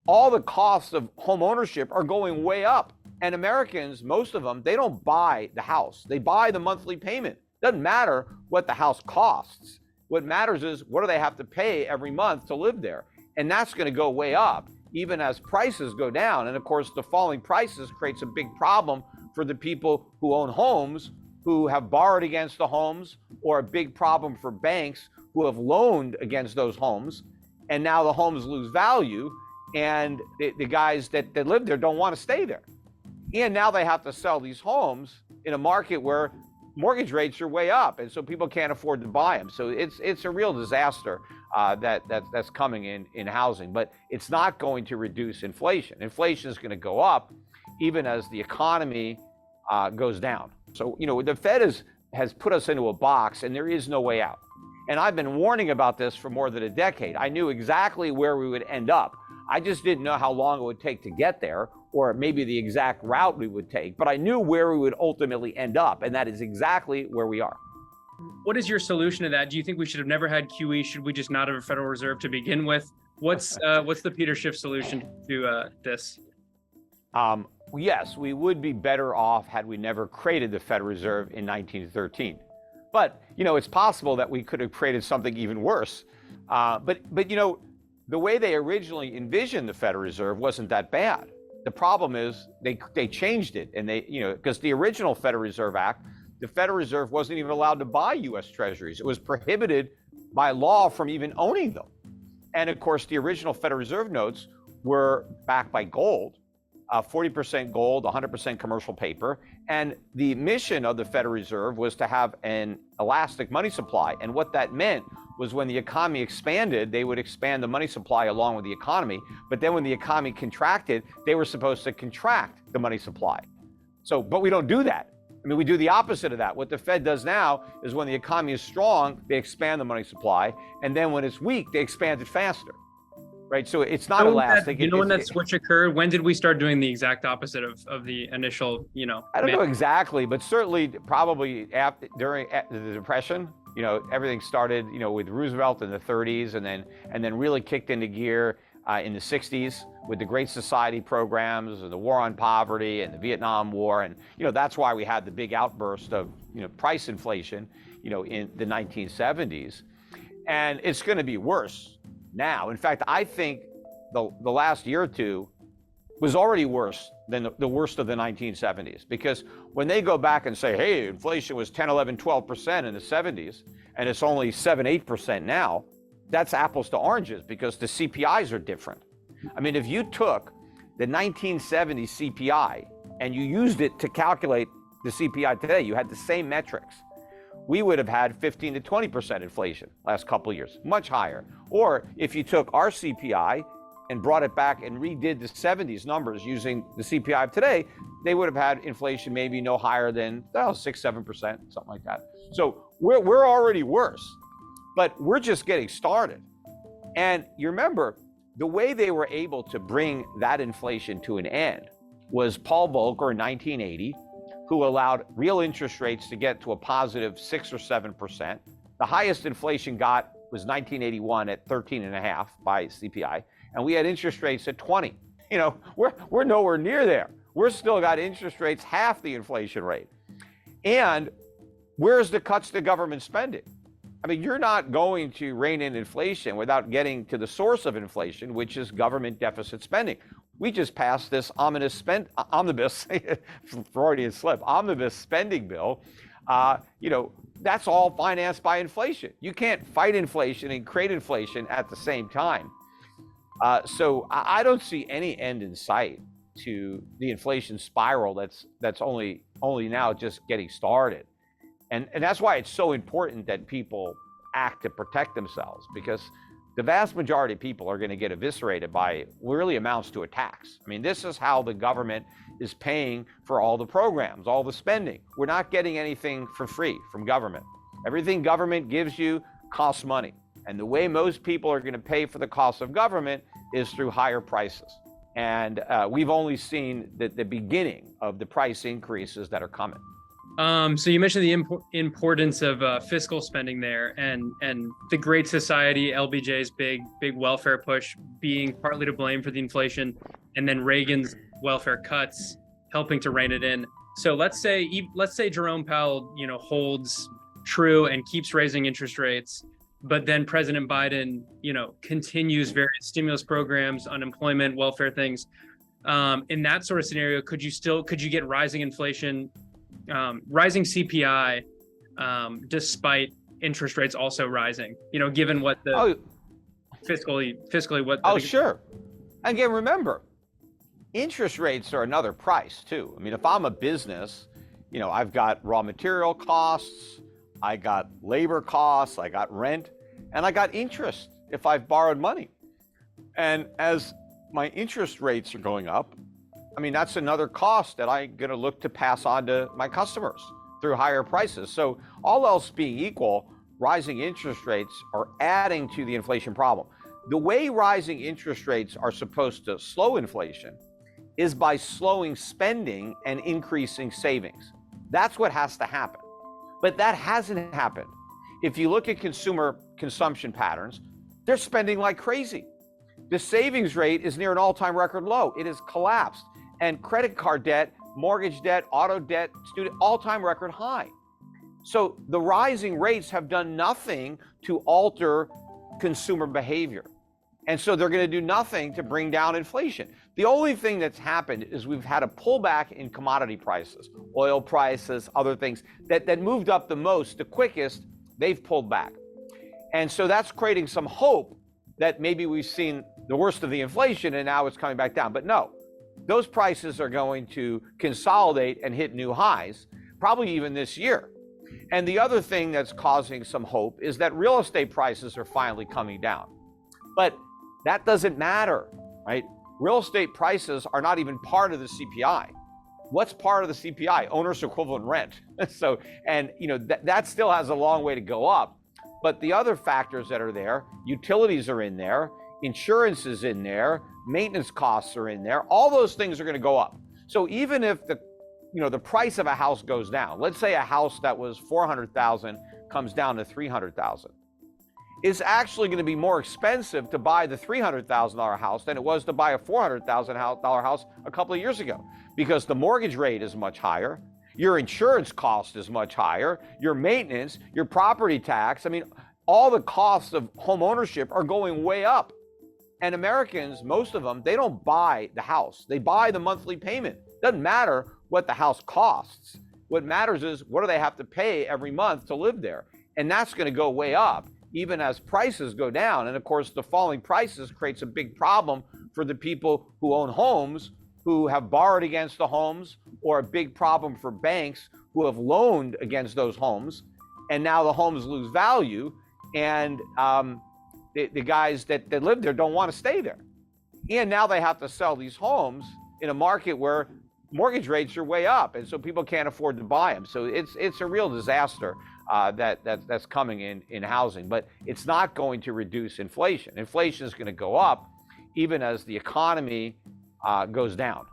all the costs of home ownership are going way up. And Americans, most of them, they don't buy the house. They buy the monthly payment. Doesn't matter what the house costs. What matters is what do they have to pay every month to live there? And that's going to go way up, even as prices go down. And of course, the falling prices creates a big problem for the people who own homes, who have borrowed against the homes, or a big problem for banks who have loaned against those homes. And now the homes lose value, and the guys that live there don't want to stay there. And now they have to sell these homes in a market where mortgage rates are way up, and so people can't afford to buy them. So it's a real disaster that's coming in housing, but it's not going to reduce inflation. Inflation is going to go up even as the economy goes down. So, the Fed has put us into a box, and there is no way out. And I've been warning about this for more than a decade. I knew exactly where we would end up. I just didn't know how long it would take to get there, or maybe the exact route we would take, but I knew where we would ultimately end up, and that is exactly where we are. What is your solution to that? Do you think we should have never had QE? Should we just not have a Federal Reserve to begin with? What's the Peter Schiff solution to this? Yes, we would be better off had we never created the Federal Reserve in 1913. But, it's possible that we could have created something even worse. But the way they originally envisioned the Federal Reserve wasn't that bad. The problem is they changed it, and because the original Federal Reserve Act, the Federal Reserve wasn't even allowed to buy U.S. Treasuries. It was prohibited by law from even owning them. And of course, the original Federal Reserve notes were backed by gold, 40% gold, 100% commercial paper. And the mission of the Federal Reserve was to have an elastic money supply. And what that meant was when the economy expanded, they would expand the money supply along with the economy. But then when the economy contracted, they were supposed to contract the money supply. But we don't do that. We do the opposite of that. What the Fed does now is when the economy is strong, they expand the money supply. And then when it's weak, they expand it faster. Right? So it's not elastic. When that switch occurred, when did we start doing the exact opposite of the initial, I don't know exactly, but certainly probably during the Depression, everything started, with Roosevelt in the 30s, and then really kicked into gear in the 60s with the Great Society programs and the War on Poverty and the Vietnam War. And, that's why we had the big outburst of, price inflation, in the 1970s. And it's going to be worse now. In fact, I think the last year or two was already worse than the worst of the 1970s, because when they go back and say, hey, inflation was 10, 11, 12% in the 70s, and it's only 7, 8% now, that's apples to oranges, because the CPIs are different. If you took the 1970 CPI and you used it to calculate the CPI today, you had the same metrics, we would have had 15 to 20% inflation last couple of years, much higher. Or if you took our CPI and brought it back and redid the 70s numbers using the CPI of today, they would have had inflation maybe no higher than 6, 7%, something like that. So we're already worse, but we're just getting started. And you remember, the way they were able to bring that inflation to an end was Paul Volcker in 1980, who allowed real interest rates to get to a positive 6 or 7%. The highest inflation got was 1981 at 13.5 by CPI, and we had interest rates at 20. We're nowhere near there. We're still got interest rates half the inflation rate. And where's the cuts to government spending? You're not going to rein in inflation without getting to the source of inflation, which is government deficit spending. We just passed this omnibus Freudian slip, omnibus spending bill. That's all financed by inflation. You can't fight inflation and create inflation at the same time. So I don't see any end in sight to the inflation spiral that's only now just getting started. And that's why it's so important that people act to protect themselves, because the vast majority of people are going to get eviscerated by what really amounts to a tax. This is how the government is paying for all the programs, all the spending. We're not getting anything for free from government. Everything government gives you costs money. And the way most people are going to pay for the cost of government is through higher prices. And we've only seen the beginning of the price increases that are coming. So you mentioned the importance of fiscal spending there, and the Great Society, LBJ's big welfare push being partly to blame for the inflation, and then Reagan's welfare cuts helping to rein it in. So let's say Jerome Powell, holds true and keeps raising interest rates, but then President Biden, continues various stimulus programs, unemployment, welfare things. In that sort of scenario, could you get rising inflation, rising CPI, despite interest rates also rising, given what the fiscally what. Sure. Again, remember, interest rates are another price too. I mean, if I'm a business, I've got raw material costs, I got labor costs, I got rent, and I got interest if I've borrowed money. And as my interest rates are going up, I mean, that's another cost that I'm going to look to pass on to my customers through higher prices. So all else being equal, rising interest rates are adding to the inflation problem. The way rising interest rates are supposed to slow inflation is by slowing spending and increasing savings. That's what has to happen. But that hasn't happened. If you look at consumer consumption patterns, they're spending like crazy. The savings rate is near an all-time record low. It has collapsed. And credit card debt, mortgage debt, auto debt, student, all-time record high. So the rising rates have done nothing to alter consumer behavior. And so they're going to do nothing to bring down inflation. The only thing that's happened is we've had a pullback in commodity prices, oil prices, other things that moved up the most, the quickest, they've pulled back. And so that's creating some hope that maybe we've seen the worst of the inflation and now it's coming back down. But no, those prices are going to consolidate and hit new highs, probably even this year. And the other thing that's causing some hope is that real estate prices are finally coming down. But that doesn't matter, right? Real estate prices are not even part of the CPI. What's part of the CPI? Owner's equivalent rent. So, and that still has a long way to go up. But the other factors that are there, utilities are in there, insurance is in there, maintenance costs are in there. All those things are going to go up. So even if the price of a house goes down, let's say a house that was $400,000 comes down to $300,000. It's actually going to be more expensive to buy the $300,000 house than it was to buy a $400,000 house a couple of years ago, because the mortgage rate is much higher, your insurance cost is much higher, your maintenance, your property tax. I mean, all the costs of home ownership are going way up. And Americans, most of them, they don't buy the house. They buy the monthly payment. Doesn't matter what the house costs. What matters is what do they have to pay every month to live there? And that's going to go way up, even as prices go down. And of course, the falling prices creates a big problem for the people who own homes, who have borrowed against the homes, or a big problem for banks who have loaned against those homes. And now the homes lose value. And the guys that live there don't want to stay there. And now they have to sell these homes in a market where mortgage rates are way up. And so people can't afford to buy them. So it's a real disaster that's coming in housing, but it's not going to reduce inflation. Inflation is going to go up even as the economy goes down.